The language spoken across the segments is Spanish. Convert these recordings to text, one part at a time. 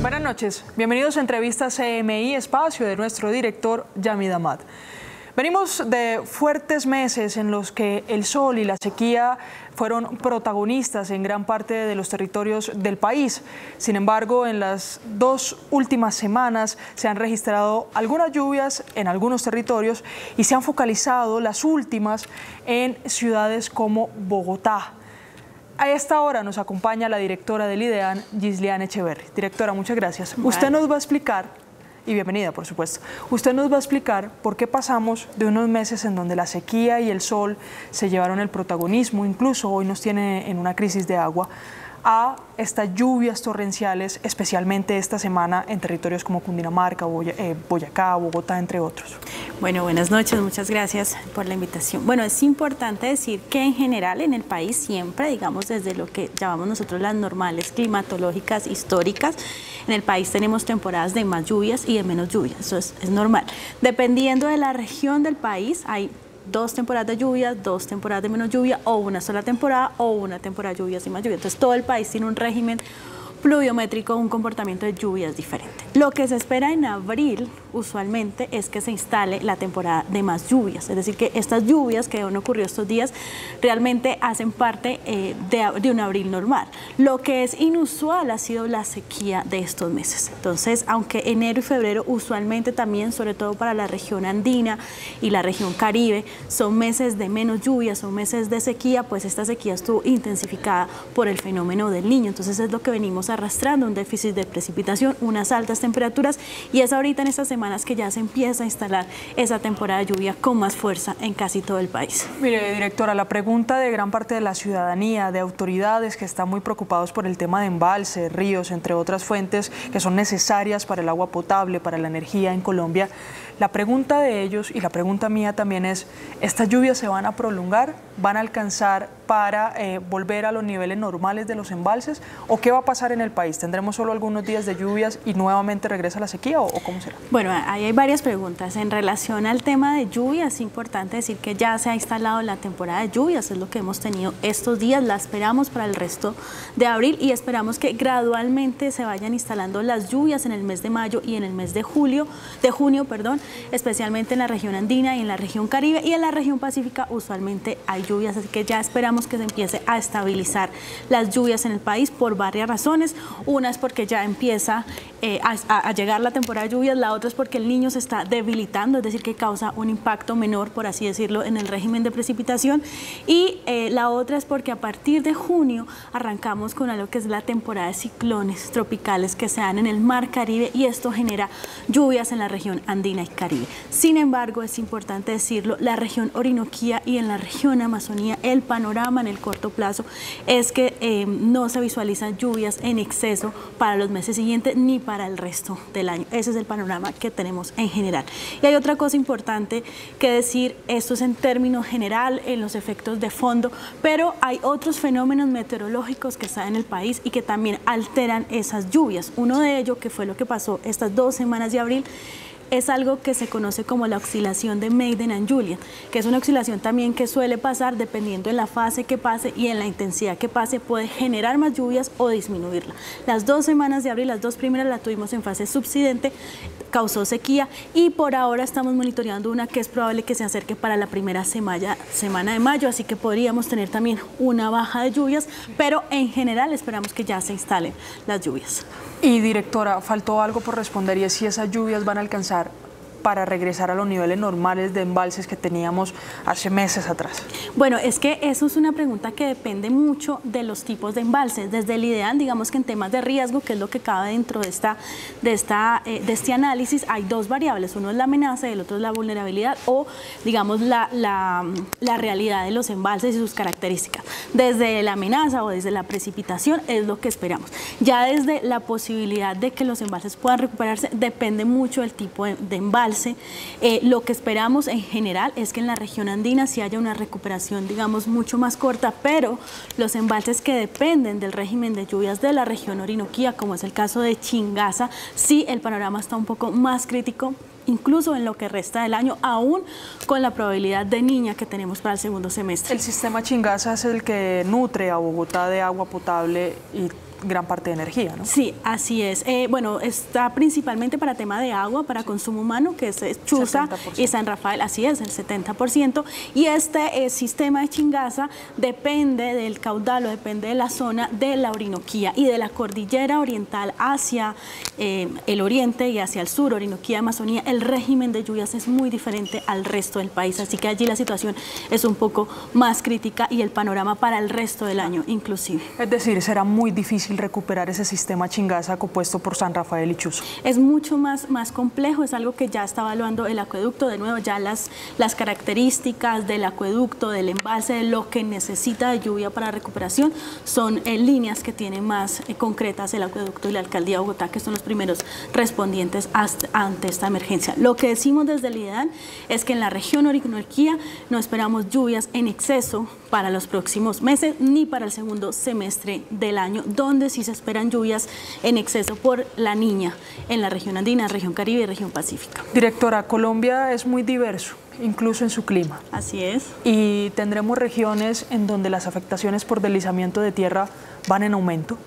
Buenas noches, bienvenidos a Entrevista CMI, espacio de nuestro director Yamid Amad. Venimos de fuertes meses en los que el sol y la sequía fueron protagonistas en gran parte de los territorios del país. Sin embargo, en las dos últimas semanas se han registrado algunas lluvias en algunos territorios y se han focalizado las últimas en ciudades como Bogotá. A esta hora nos acompaña la directora del IDEAN, Gislian Echeverry. Directora, muchas gracias. Usted nos va a explicar, y bienvenida por supuesto, usted nos va a explicar por qué pasamos de unos meses en donde la sequía y el sol se llevaron el protagonismo, incluso hoy nos tiene en una crisis de agua, a estas lluvias torrenciales, especialmente esta semana en territorios como Cundinamarca, Boyacá, Bogotá, entre otros. Bueno, buenas noches, muchas gracias por la invitación. Bueno, es importante decir que en general en el país siempre, digamos desde lo que llamamos nosotros las normales climatológicas históricas, en el país tenemos temporadas de más lluvias y de menos lluvias, eso es normal. Dependiendo de la región del país, hay dos temporadas de lluvia, dos temporadas de menos lluvia, o una sola temporada, o una temporada de lluvias y más lluvia. Entonces todo el país tiene un régimen pluviométrico, un comportamiento de lluvias diferente. Lo que se espera en abril usualmente es que se instale la temporada de más lluvias, es decir, que estas lluvias que han ocurrido estos días realmente hacen parte de un abril normal. Lo que es inusual ha sido la sequía de estos meses. Entonces, aunque enero y febrero usualmente también, sobre todo para la región andina y la región caribe, son meses de menos lluvia, son meses de sequía, pues esta sequía estuvo intensificada por el fenómeno del Niño. Entonces es lo que venimos arrastrando, un déficit de precipitación, unas altas temperaturas, y es ahorita en estas semanas que ya se empieza a instalar esa temporada de lluvia con más fuerza en casi todo el país. Mire, directora, la pregunta de gran parte de la ciudadanía, de autoridades que están muy preocupados por el tema de embalses, ríos, entre otras fuentes que son necesarias para el agua potable, para la energía en Colombia, la pregunta de ellos y la pregunta mía también es, ¿estas lluvias se van a prolongar? ¿Van a alcanzar para volver a los niveles normales de los embalses? ¿O qué va a pasar en el país? ¿Tendremos solo algunos días de lluvias y nuevamente regresa la sequía o cómo será? Bueno, ahí hay varias preguntas. En relación al tema de lluvias, es importante decir que ya se ha instalado la temporada de lluvias, es lo que hemos tenido estos días, la esperamos para el resto de abril y esperamos que gradualmente se vayan instalando las lluvias en el mes de mayo y en el mes de junio, especialmente en la región andina y en la región caribe, y en la región pacífica usualmente hay lluvias, así que ya esperamos que se empiece a estabilizar las lluvias en el país por varias razones. Una es porque ya empieza a llegar la temporada de lluvias, la otra es porque el Niño se está debilitando, es decir, que causa un impacto menor, por así decirlo, en el régimen de precipitación, y la otra es porque a partir de junio arrancamos con algo que es la temporada de ciclones tropicales que se dan en el mar Caribe, y esto genera lluvias en la región andina y Caribe. Sin embargo, es importante decirlo, la región Orinoquía y en la región Amazonía, el panorama en el corto plazo es que no se visualizan lluvias en exceso para los meses siguientes ni para el resto del año. Ese es el panorama que tenemos en general. Y hay otra cosa importante que decir, esto es en términos general, en los efectos de fondo, pero hay otros fenómenos meteorológicos que están en el país y que también alteran esas lluvias. Uno de ellos, que fue lo que pasó estas 2 semanas de abril, es algo que se conoce como la oscilación de Mayden and Julian, que es una oscilación también que suele pasar dependiendo de la fase que pase y en la intensidad que pase, puede generar más lluvias o disminuirla. Las 2 semanas de abril, las 2 primeras las tuvimos en fase subsidente, causó sequía, y por ahora estamos monitoreando una que es probable que se acerque para la primera semana de mayo, así que podríamos tener también una baja de lluvias, pero en general esperamos que ya se instalen las lluvias. Y directora, faltó algo por responder, y es si esas lluvias van a alcanzar para regresar a los niveles normales de embalses que teníamos hace meses atrás. Bueno, es que eso es una pregunta que depende mucho de los tipos de embalses. Desde el IDEAN, digamos que en temas de riesgo, que es lo que cabe dentro de este análisis, hay 2 variables. Uno es la amenaza y el otro es la vulnerabilidad, o digamos la realidad de los embalses y sus características. Desde la amenaza o desde la precipitación es lo que esperamos. Ya desde la posibilidad de que los embalses puedan recuperarse depende mucho del tipo de embalse. Lo que esperamos en general es que en la región andina sí haya una recuperación, digamos, mucho más corta, pero los embalses que dependen del régimen de lluvias de la región Orinoquía, como es el caso de Chingaza, sí el panorama está un poco más crítico, incluso en lo que resta del año, aún con la probabilidad de niña que tenemos para el segundo semestre. El sistema Chingaza es el que nutre a Bogotá de agua potable y gran parte de energía, ¿no? Sí, así es. Bueno, está principalmente para tema de agua, para consumo humano, que es Chuza 70%. Y San Rafael, así es, el 70%. Y este sistema de Chingaza depende del caudal o depende de la zona de la Orinoquía y de la cordillera oriental hacia el oriente y hacia el sur, Orinoquía, Amazonía. El régimen de lluvias es muy diferente al resto del país, así que allí la situación es un poco más crítica y el panorama para el resto del año inclusive. Es decir, será muy difícil recuperar ese sistema Chingaza compuesto por San Rafael y Chuzo. Es mucho más complejo, es algo que ya está evaluando el acueducto, de nuevo ya las características del acueducto, del embalse, de lo que necesita de lluvia para recuperación, son líneas que tienen más concretas el acueducto y la Alcaldía de Bogotá, que son los primeros respondientes ante esta emergencia. Lo que decimos desde el IDEAN es que en la región Orinoquía no esperamos lluvias en exceso para los próximos meses ni para el segundo semestre del año, donde sí se esperan lluvias en exceso por la Niña en la región andina, región Caribe y región Pacífica. Directora, Colombia es muy diverso, incluso en su clima. Así es. Y tendremos regiones en donde las afectaciones por deslizamiento de tierra van en aumento,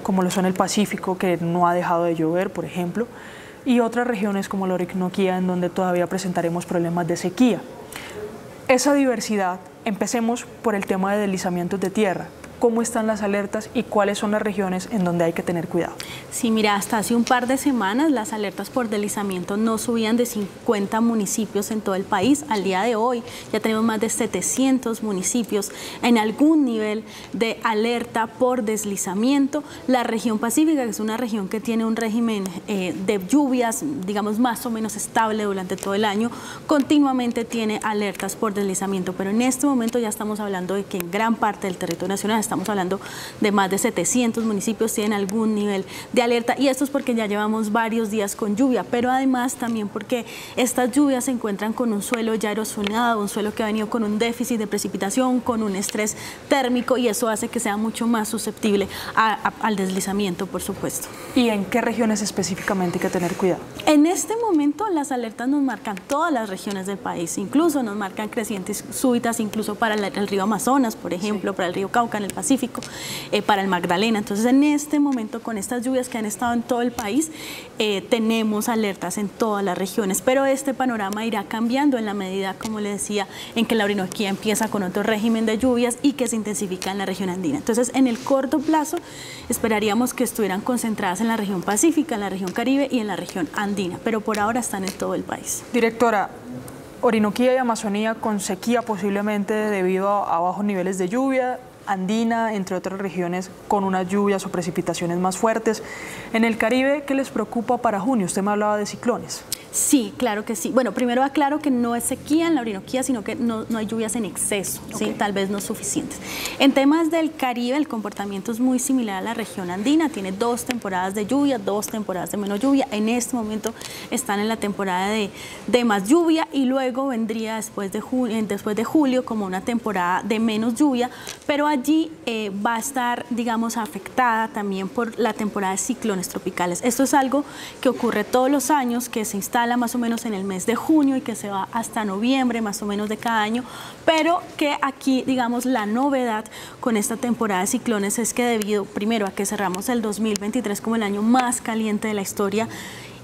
como lo son el Pacífico, que no ha dejado de llover, por ejemplo, y otras regiones como la Orinoquía, en donde todavía presentaremos problemas de sequía. Esa diversidad, empecemos por el tema de deslizamientos de tierra. ¿Cómo están las alertas y cuáles son las regiones en donde hay que tener cuidado? Sí, mira, hasta hace un par de semanas las alertas por deslizamiento no subían de 50 municipios en todo el país. Al día de hoy ya tenemos más de 700 municipios en algún nivel de alerta por deslizamiento. La región Pacífica, que es una región que tiene un régimen de lluvias, digamos, más o menos estable durante todo el año, continuamente tiene alertas por deslizamiento, pero en este momento ya estamos hablando de que en gran parte del territorio nacional estamos hablando de más de 700 municipios tienen algún nivel de alerta, y esto es porque ya llevamos varios días con lluvia, pero además también porque estas lluvias se encuentran con un suelo ya erosionado, un suelo que ha venido con un déficit de precipitación, con un estrés térmico, y eso hace que sea mucho más susceptible al deslizamiento, por supuesto. ¿Y en qué regiones específicamente hay que tener cuidado? En este momento las alertas nos marcan todas las regiones del país, incluso nos marcan crecientes súbitas, incluso para el río Amazonas, por ejemplo, sí, para el río Cauca en el Pacífico, para el Magdalena. Entonces, en este momento, con estas lluvias que han estado en todo el país, tenemos alertas en todas las regiones, pero este panorama irá cambiando en la medida, como le decía, en que la Orinoquía empieza con otro régimen de lluvias y que se intensifica en la región andina. Entonces, en el corto plazo, esperaríamos que estuvieran concentradas en la región Pacífica, en la región Caribe y en la región andina, pero por ahora están en todo el país. Directora, Orinoquía y Amazonía con sequía posiblemente debido a bajos niveles de lluvia, andina, entre otras regiones, con unas lluvias o precipitaciones más fuertes. En el Caribe, ¿qué les preocupa para junio? Usted me hablaba de ciclones. Sí, claro que sí. Bueno, primero aclaro que no es sequía en la Orinoquía, sino que no hay lluvias en exceso, ¿sí? Tal vez no suficientes. En temas del Caribe, el comportamiento es muy similar a la región andina. Tiene 2 temporadas de lluvia, 2 temporadas de menos lluvia. En este momento están en la temporada de más lluvia, y luego vendría después de julio como una temporada de menos lluvia, pero allí va a estar, digamos, afectada también por la temporada de ciclones tropicales. Esto es algo que ocurre todos los años, que se instala más o menos en el mes de junio y que se va hasta noviembre más o menos de cada año, pero que aquí, digamos, la novedad con esta temporada de ciclones es que debido primero a que cerramos el 2023 como el año más caliente de la historia,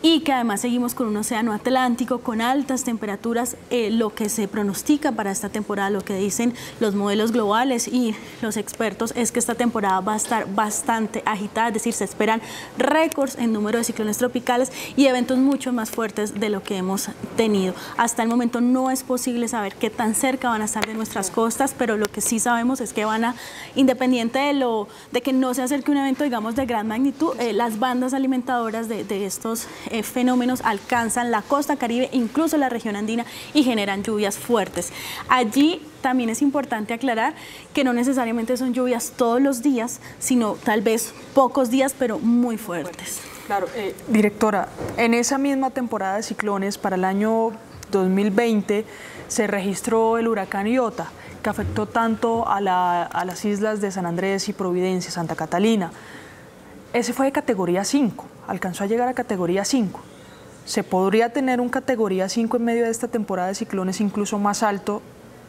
y que además seguimos con un océano Atlántico con altas temperaturas, lo que se pronostica para esta temporada, lo que dicen los modelos globales y los expertos, es que esta temporada va a estar bastante agitada, es decir, se esperan récords en número de ciclones tropicales y eventos mucho más fuertes de lo que hemos tenido. Hasta el momento no es posible saber qué tan cerca van a estar de nuestras costas, pero lo que sí sabemos es que van a, independiente de que no se acerque un evento, digamos, de gran magnitud, las bandas alimentadoras de estos fenómenos alcanzan la costa Caribe, incluso la región andina, y generan lluvias fuertes. Allí también es importante aclarar que no necesariamente son lluvias todos los días, sino tal vez pocos días, pero muy fuertes. Claro, directora, en esa misma temporada de ciclones para el año 2020 se registró el huracán Iota, que afectó tanto a las islas de San Andrés y Providencia, Santa Catalina. Ese fue de categoría 5, alcanzó a llegar a categoría 5. ¿Se podría tener un categoría 5 en medio de esta temporada de ciclones incluso más alto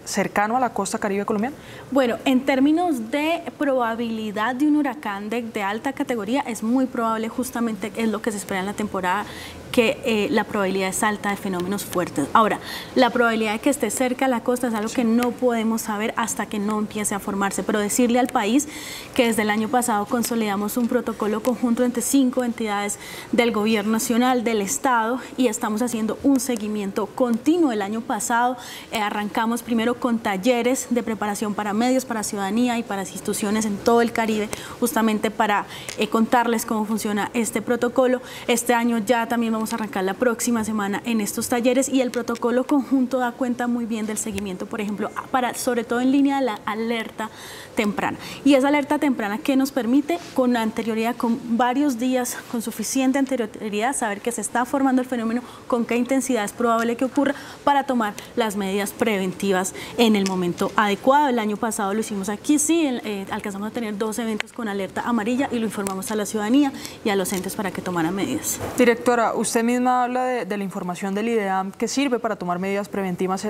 cercano a la costa caribe colombiana? Bueno, en términos de probabilidad de un huracán de alta categoría, es muy probable, justamente es lo que se espera en la temporada, que la probabilidad es alta de fenómenos fuertes. Ahora, la probabilidad de que esté cerca a la costa es algo que no podemos saber hasta que no empiece a formarse, pero decirle al país que desde el año pasado consolidamos un protocolo conjunto entre 5 entidades del gobierno nacional, del Estado, y estamos haciendo un seguimiento continuo. El año pasado arrancamos primero con talleres de preparación para medios, para ciudadanía y para instituciones en todo el Caribe, justamente para contarles cómo funciona este protocolo. Este año ya también vamos a arrancar la próxima semana en estos talleres, y el protocolo conjunto da cuenta muy bien del seguimiento, por ejemplo, sobre todo en línea de la alerta temprana. Y esa alerta temprana que nos permite con anterioridad, con varios días, con suficiente anterioridad, saber que se está formando el fenómeno, con qué intensidad es probable que ocurra, para tomar las medidas preventivas en el momento adecuado. El año pasado lo hicimos aquí, sí, alcanzamos a tener 2 eventos con alerta amarilla y lo informamos a la ciudadanía y a los entes para que tomaran medidas. Directora, usted misma habla de la información del IDEAM que sirve para tomar medidas preventivas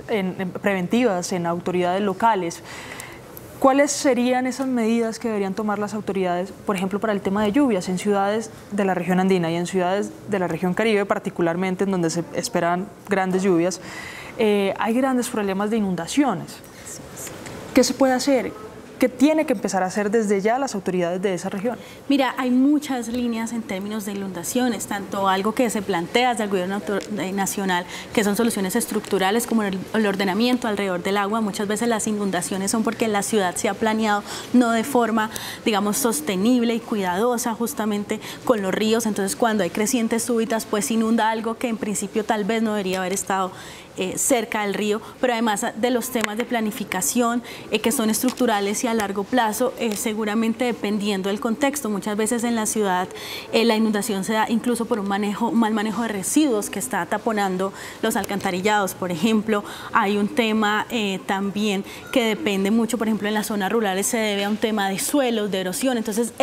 en autoridades locales. ¿Cuáles serían esas medidas que deberían tomar las autoridades, por ejemplo, para el tema de lluvias en ciudades de la región andina y en ciudades de la región Caribe, particularmente en donde se esperan grandes lluvias? Hay grandes problemas de inundaciones. ¿Qué se puede hacer? ¿Qué tiene que empezar a hacer desde ya las autoridades de esa región? Mira, hay muchas líneas en términos de inundaciones, tanto algo que se plantea desde el gobierno nacional, que son soluciones estructurales como el ordenamiento alrededor del agua. Muchas veces las inundaciones son porque la ciudad se ha planeado no de forma, digamos, sostenible y cuidadosa justamente con los ríos. Entonces, cuando hay crecientes súbitas, pues inunda algo que en principio tal vez no debería haber estado cerca del río, pero además de los temas de planificación que son estructurales y a largo plazo, seguramente dependiendo del contexto. Muchas veces en la ciudad la inundación se da incluso por un mal manejo de residuos que está taponando los alcantarillados, por ejemplo. Hay un tema también que depende mucho, por ejemplo, en las zonas rurales se debe a un tema de suelos, de erosión. Entonces,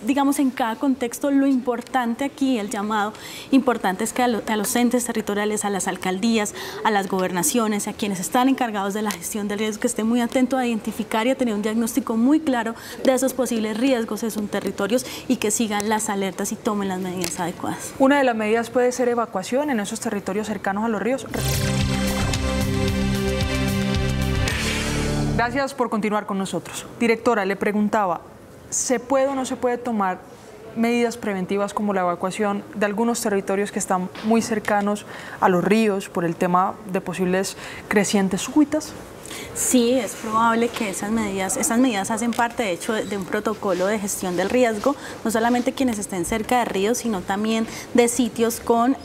digamos, en cada contexto lo importante aquí, el llamado importante es que a los entes territoriales, a las alcaldías, a las gobernaciones, a quienes están encargados de la gestión del riesgo, que estén muy atentos a identificar y a tener un diagnóstico muy claro de esos posibles riesgos en sus territorios y que sigan las alertas y tomen las medidas adecuadas. Una de las medidas puede ser evacuación en esos territorios cercanos a los ríos. Gracias por continuar con nosotros. Directora, le preguntaba, ¿se puede o no se puede tomar medidas preventivas como la evacuación de algunos territorios que están muy cercanos a los ríos por el tema de posibles crecientes súbitas? Sí, es probable que esas medidas hacen parte, de hecho, de un protocolo de gestión del riesgo, no solamente quienes estén cerca de ríos, sino también de sitios con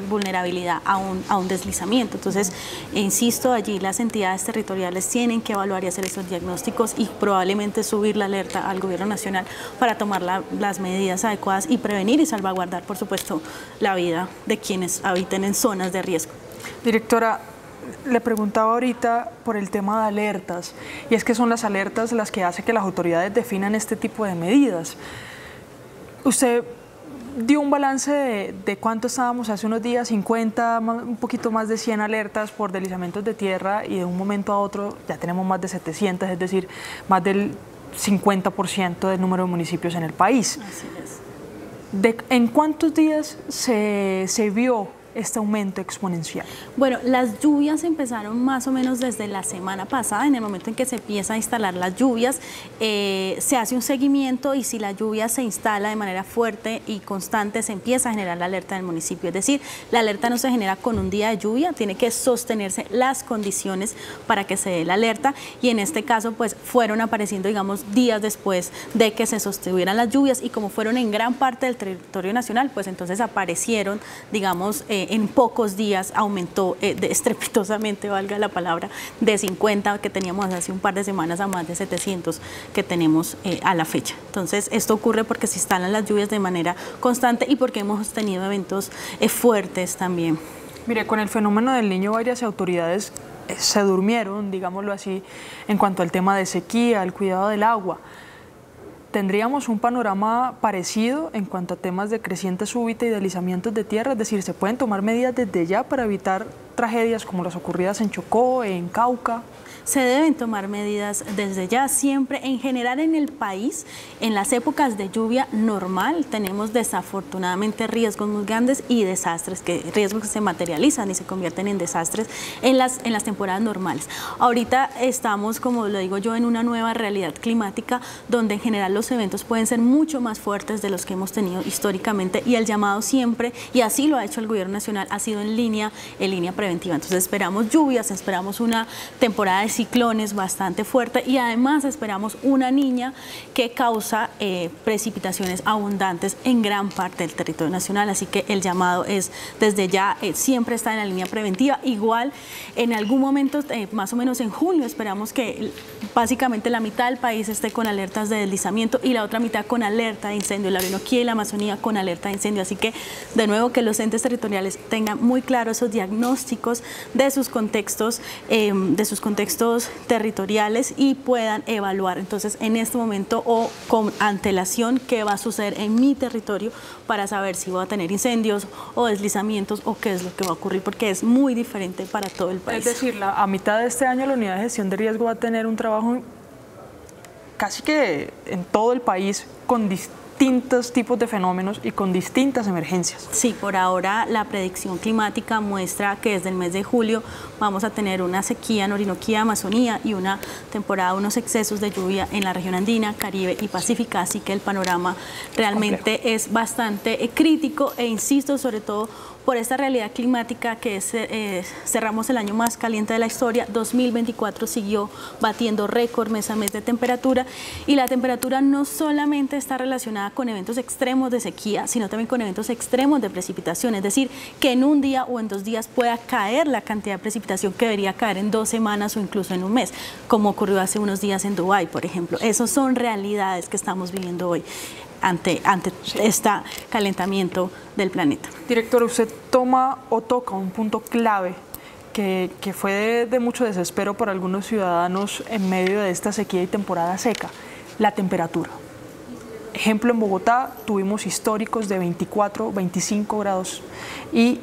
vulnerabilidad a un deslizamiento. Entonces, insisto, allí las entidades territoriales tienen que evaluar y hacer esos diagnósticos y probablemente subir la alerta al gobierno nacional para tomar las medidas adecuadas y prevenir y salvaguardar, por supuesto, la vida de quienes habiten en zonas de riesgo. Directora, le preguntaba ahorita por el tema de alertas, y es que son las alertas las que hacen que las autoridades definan este tipo de medidas. Usted dio un balance de cuánto estábamos hace unos días, 50, un poquito más de 100 alertas por deslizamientos de tierra, y de un momento a otro ya tenemos más de 700, es decir, más del 50% del número de municipios en el país. Así es. ¿En cuántos días se vio este aumento exponencial? Bueno, las lluvias empezaron más o menos desde la semana pasada. En el momento en que se empieza a instalar las lluvias, se hace un seguimiento, y si la lluvia se instala de manera fuerte y constante, se empieza a generar la alerta del municipio. Es decir, la alerta no se genera con un día de lluvia, tiene que sostenerse las condiciones para que se dé la alerta, y en este caso pues fueron apareciendo, digamos, días después de que se sostuvieran las lluvias, y como fueron en gran parte del territorio nacional, pues entonces aparecieron, digamos, en pocos días aumentó estrepitosamente, valga la palabra, de 50 que teníamos hace un par de semanas a más de 700 que tenemos a la fecha. Entonces, esto ocurre porque se instalan las lluvias de manera constante y porque hemos tenido eventos fuertes también. Mire, con el fenómeno del Niño, varias autoridades se durmieron, digámoslo así, en cuanto al tema de sequía, el cuidado del agua. ¿Tendríamos un panorama parecido en cuanto a temas de creciente súbita y deslizamientos de tierra? Es decir, ¿se pueden tomar medidas desde ya para evitar tragedias como las ocurridas en Chocó, en Cauca? se deben tomar medidas desde ya. Siempre, en general en el país, en las épocas de lluvia normal, tenemos desafortunadamente riesgos muy grandes y desastres, riesgos que se materializan y se convierten en desastres en las temporadas normales. Ahorita estamos, como lo digo yo, en una nueva realidad climática donde en general los eventos pueden ser mucho más fuertes de los que hemos tenido históricamente, y el llamado siempre, y así lo ha hecho el gobierno nacional, ha sido en línea preventiva. Entonces esperamos lluvias, esperamos una temporada de ciclones bastante fuerte y además esperamos una niña que causa precipitaciones abundantes en gran parte del territorio nacional. Así que el llamado es desde ya, siempre está en la línea preventiva. Igual en algún momento, más o menos en junio, esperamos que básicamente la mitad del país esté con alertas de deslizamiento y la otra mitad con alerta de incendio, la Orinoquía y la Amazonía con alerta de incendio. Así que de nuevo que los entes territoriales tengan muy claros esos diagnósticos de sus contextos territoriales y puedan evaluar entonces en este momento o con antelación qué va a suceder en mi territorio para saber si voy a tener incendios o deslizamientos o qué es lo que va a ocurrir, porque es muy diferente para todo el país. Es decir, a mitad de este año la Unidad de Gestión de Riesgo va a tener un trabajo casi que en todo el país con distintos tipos de fenómenos y con distintas emergencias. Sí, por ahora la predicción climática muestra que desde el mes de julio vamos a tener una sequía en Orinoquía, Amazonía y una temporada, unos excesos de lluvia en la región andina, Caribe y Pacífica, así que el panorama realmente es bastante crítico e insisto sobre todo por esta realidad climática que cerramos el año más caliente de la historia. 2024 siguió batiendo récord mes a mes de temperatura y la temperatura no solamente está relacionada con eventos extremos de sequía, sino también con eventos extremos de precipitación, es decir, que en un día o en 2 días pueda caer la cantidad de precipitación que debería caer en 2 semanas o incluso en un mes, como ocurrió hace unos días en Dubái, por ejemplo. Esas son realidades que estamos viviendo hoy ante este calentamiento del planeta. Directora, usted toma o toca un punto clave que fue de mucho desespero para algunos ciudadanos en medio de esta sequía y temporada seca, la temperatura. Ejemplo, en Bogotá tuvimos históricos de 24, 25 grados y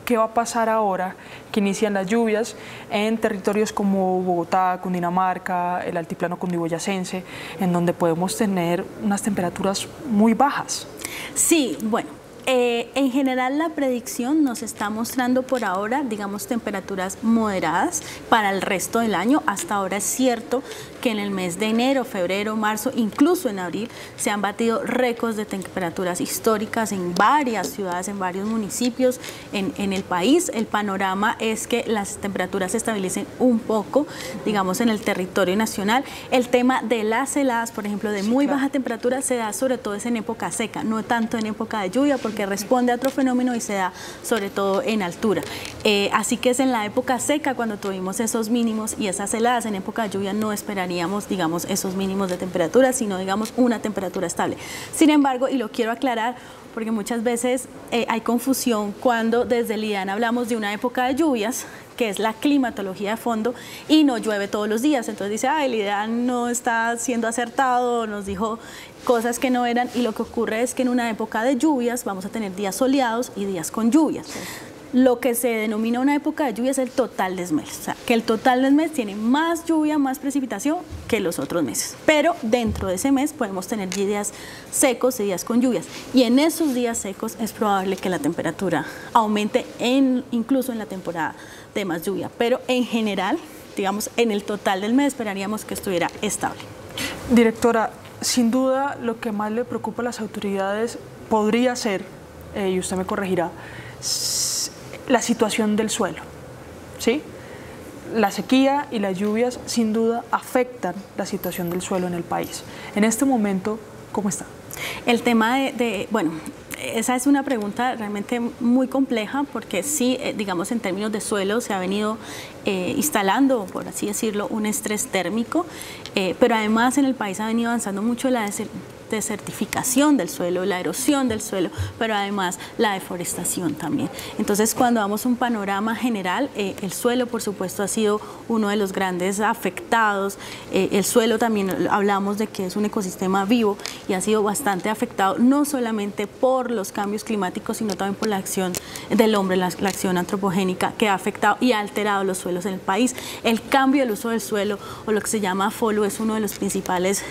¿qué va a pasar ahora que inician las lluvias en territorios como Bogotá, Cundinamarca, el altiplano cundiboyacense, en donde podemos tener unas temperaturas muy bajas? Sí, bueno, en general la predicción nos está mostrando por ahora, digamos, temperaturas moderadas para el resto del año. Hasta ahora es cierto que en el mes de enero, febrero, marzo, incluso en abril, se han batido récords de temperaturas históricas en varias ciudades, en varios municipios en el país. El panorama es que las temperaturas se estabilicen un poco, digamos, en el territorio nacional. El tema de las heladas, por ejemplo, de muy baja temperatura, se da sobre todo en época seca, no tanto en época de lluvia, porque responde a otro fenómeno y se da sobre todo en altura. Así que es en la época seca cuando tuvimos esos mínimos y esas heladas. En época de lluvia no esperaríamos, digamos, esos mínimos de temperatura, sino, digamos, una temperatura estable. Sin embargo, y lo quiero aclarar, porque muchas veces hay confusión cuando desde el IDAN hablamos de una época de lluvias, que es la climatología de fondo, y no llueve todos los días. Entonces dice, el IDAN no está siendo acertado, nos dijo cosas que no eran, y lo que ocurre es que en una época de lluvias vamos a tener días soleados y días con lluvias. Lo que se denomina una época de lluvia es el total del mes, o sea, que el total del mes tiene más lluvia, más precipitación que los otros meses. Pero dentro de ese mes podemos tener días secos y días con lluvias. Y en esos días secos es probable que la temperatura aumente, incluso en la temporada de más lluvia. Pero en general, digamos, en el total del mes esperaríamos que estuviera estable. Directora, sin duda lo que más le preocupa a las autoridades podría ser, y usted me corregirá, la situación del suelo, ¿sí? La sequía y las lluvias sin duda afectan la situación del suelo en el país. En este momento, ¿cómo está? El tema bueno, esa es una pregunta realmente muy compleja porque sí, digamos, en términos de suelo se ha venido instalando, por así decirlo, un estrés térmico, pero además en el país ha venido avanzando mucho la desertificación del suelo, la erosión del suelo, pero además la deforestación también. Entonces, cuando damos un panorama general, el suelo, por supuesto, ha sido uno de los grandes afectados. El suelo también hablamos de que es un ecosistema vivo y ha sido bastante afectado, no solamente por los cambios climáticos, sino también por la acción del hombre, la acción antropogénica que ha afectado y ha alterado los suelos en el país. El cambio del uso del suelo, o lo que se llama FOLU, es uno de los principales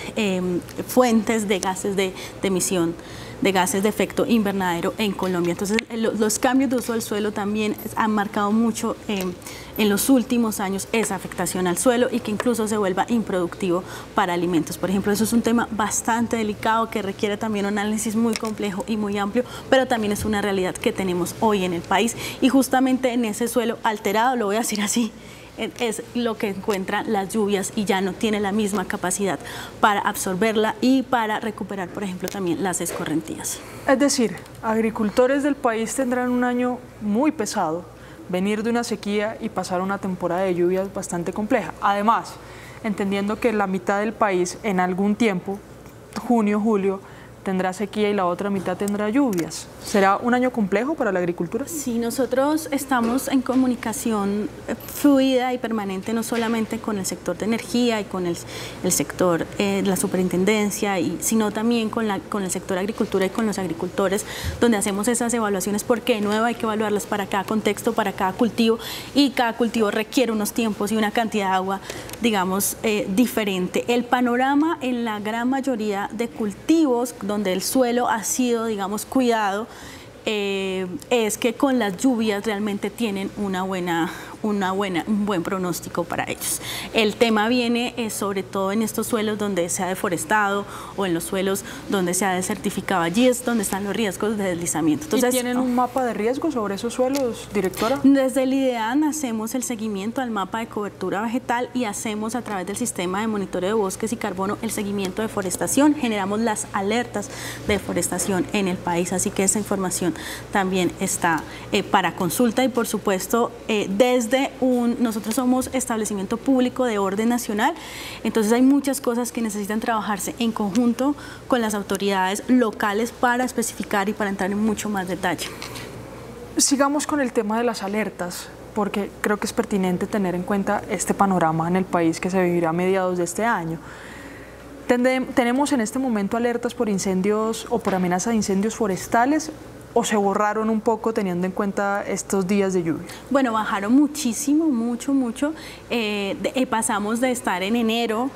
fuentes de gases de emisión de gases de efecto invernadero en Colombia. Entonces, los cambios de uso del suelo también han marcado mucho en los últimos años esa afectación al suelo y que incluso se vuelva improductivo para alimentos. Por ejemplo, eso es un tema bastante delicado que requiere también un análisis muy complejo y muy amplio, pero también es una realidad que tenemos hoy en el país, y justamente en ese suelo alterado, lo voy a decir así, es lo que encuentran las lluvias y ya no tiene la misma capacidad para absorberla y para recuperar, por ejemplo, también las escorrentías. Es decir, agricultores del país tendrán un año muy pesado, venir de una sequía y pasar una temporada de lluvias bastante compleja. Además, entendiendo que la mitad del país en algún tiempo, junio, julio, tendrá sequía y la otra mitad tendrá lluvias. ¿Será un año complejo para la agricultura? Sí, nosotros estamos en comunicación fluida y permanente, no solamente con el sector de energía y con el sector de la superintendencia, sino también con el sector agricultura y con los agricultores, donde hacemos esas evaluaciones, porque de nuevo hay que evaluarlas para cada contexto, para cada cultivo, y cada cultivo requiere unos tiempos y una cantidad de agua, digamos, diferente. El panorama en la gran mayoría de cultivos donde el suelo ha sido, digamos, cuidado, es que con las lluvias realmente tienen un buen pronóstico para ellos. El tema viene sobre todo en estos suelos donde se ha deforestado o en los suelos donde se ha desertificado. Allí es donde están los riesgos de deslizamiento. Entonces, ¿y tienen un mapa de riesgo sobre esos suelos, directora? Desde el IDEAN hacemos el seguimiento al mapa de cobertura vegetal y hacemos a través del sistema de monitoreo de bosques y carbono el seguimiento de deforestación. Generamos las alertas de deforestación en el país, así que esa información también está para consulta. Y por supuesto, nosotros somos establecimiento público de orden nacional, entonces hay muchas cosas que necesitan trabajarse en conjunto con las autoridades locales para especificar y para entrar en mucho más detalle. Sigamos con el tema de las alertas, porque creo que es pertinente tener en cuenta este panorama en el país que se vivirá a mediados de este año. ¿Tenemos en este momento alertas por incendios o por amenaza de incendios forestales, o se borraron un poco teniendo en cuenta estos días de lluvia? Bueno, bajaron muchísimo, mucho. Pasamos de estar en enero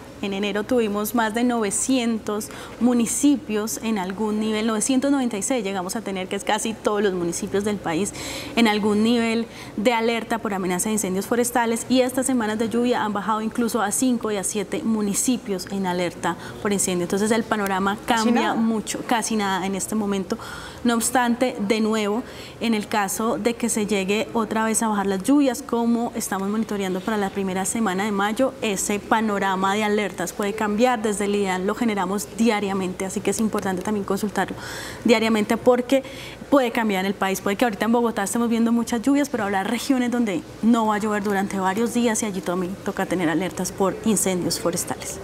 tuvimos más de 900 municipios en algún nivel, 996 llegamos a tener, que es casi todos los municipios del país, en algún nivel de alerta por amenaza de incendios forestales, y estas semanas de lluvia han bajado incluso a 5 y a 7 municipios en alerta por incendio. Entonces el panorama cambia mucho, casi nada en este momento. No obstante, de nuevo, en el caso de que se llegue otra vez a bajar las lluvias, como estamos monitoreando para la primera semana de mayo, ese panorama de alertas puede cambiar. Desde el IDEAN lo generamos diariamente, así que es importante también consultarlo diariamente, porque puede cambiar en el país. Puede que ahorita en Bogotá estemos viendo muchas lluvias, pero habrá regiones donde no va a llover durante varios días y allí también toca tener alertas por incendios forestales.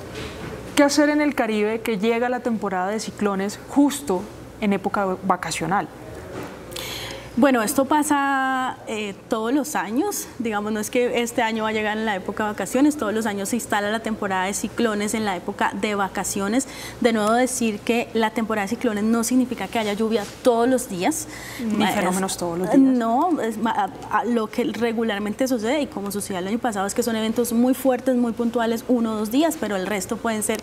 ¿Qué hacer en el Caribe, que llega la temporada de ciclones justo en época vacacional? Bueno, esto pasa todos los años, digamos, no es que este año va a llegar en la época de vacaciones, todos los años se instala la temporada de ciclones en la época de vacaciones. De nuevo decir que la temporada de ciclones no significa que haya lluvia todos los días. Ni fenómenos todos los días. No, lo que regularmente sucede, y como sucedió el año pasado, es que son eventos muy fuertes, muy puntuales, 1 o 2 días, pero el resto pueden ser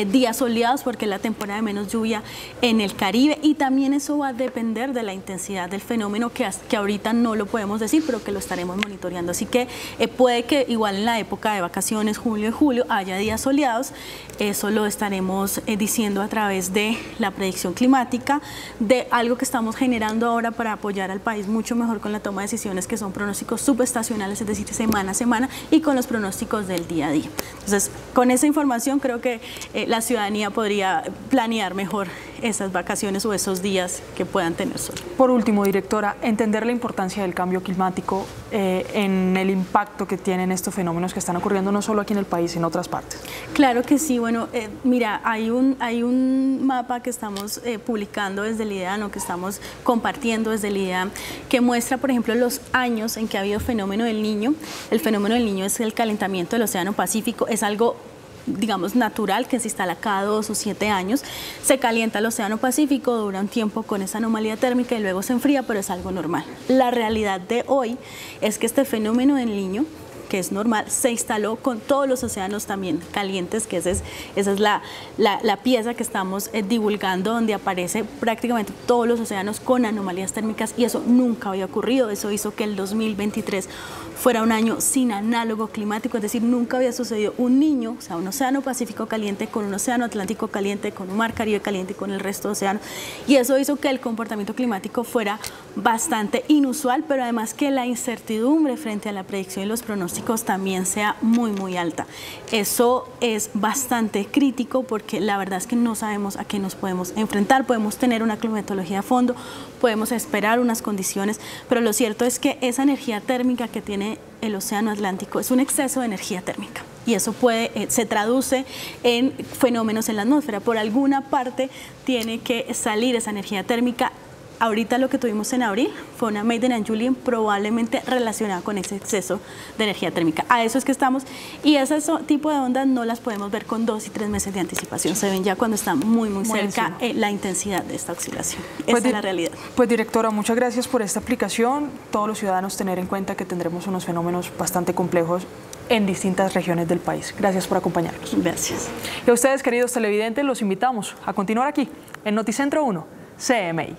días soleados, porque es la temporada de menos lluvia en el Caribe, y también eso va a depender de la intensidad del fenómeno, que ahorita no lo podemos decir, pero que lo estaremos monitoreando. Así que puede que igual en la época de vacaciones, junio y julio, haya días soleados. Eso lo estaremos diciendo a través de la predicción climática, de algo que estamos generando ahora para apoyar al país mucho mejor con la toma de decisiones, que son pronósticos subestacionales, es decir, semana a semana, y con los pronósticos del día a día. Entonces, con esa información creo que la ciudadanía podría planear mejor esas vacaciones o esos días que puedan tener sol. Por último, directora, entender la importancia del cambio climático en el impacto que tienen estos fenómenos que están ocurriendo no solo aquí en el país, sino en otras partes. Claro que sí. Bueno, mira, hay un mapa que estamos publicando desde el IDEAM, que estamos compartiendo desde el IDEAM, que muestra, por ejemplo, los años en que ha habido fenómeno del Niño. El fenómeno del Niño es el calentamiento del Océano Pacífico, es algo, digamos, natural, que se instala cada 2 o 7 años, se calienta el Océano Pacífico, dura un tiempo con esa anomalía térmica y luego se enfría, pero es algo normal. La realidad de hoy es que este fenómeno del Niño, que es normal, se instaló con todos los océanos también calientes, que esa es la pieza que estamos divulgando, donde aparece prácticamente todos los océanos con anomalías térmicas, y eso nunca había ocurrido. Eso hizo que el 2023 fuera un año sin análogo climático, es decir, nunca había sucedido un Niño, o sea, un océano Pacífico caliente con un océano Atlántico caliente, con un mar Caribe caliente y con el resto de océanos, y eso hizo que el comportamiento climático fuera bastante inusual, pero además que la incertidumbre frente a la predicción y los pronósticos también sea muy alta. Eso es bastante crítico porque la verdad es que no sabemos a qué nos podemos enfrentar. Podemos tener una climatología a fondo, podemos esperar unas condiciones, pero lo cierto es que esa energía térmica que tiene el océano Atlántico es un exceso de energía térmica, y eso se traduce en fenómenos en la atmósfera. Por alguna parte tiene que salir esa energía térmica. Ahorita lo que tuvimos en abril fue una Maiden and Julian probablemente relacionada con ese exceso de energía térmica. A eso es que estamos, y ese tipo de ondas no las podemos ver con 2 y 3 meses de anticipación. Se ven ya cuando está muy cerca la intensidad de esta oscilación. Esa es la realidad. Pues directora, muchas gracias por esta explicación. Todos los ciudadanos tener en cuenta que tendremos unos fenómenos bastante complejos en distintas regiones del país. Gracias por acompañarnos. Gracias. Y a ustedes, queridos televidentes, los invitamos a continuar aquí en Noticentro 1, CMI.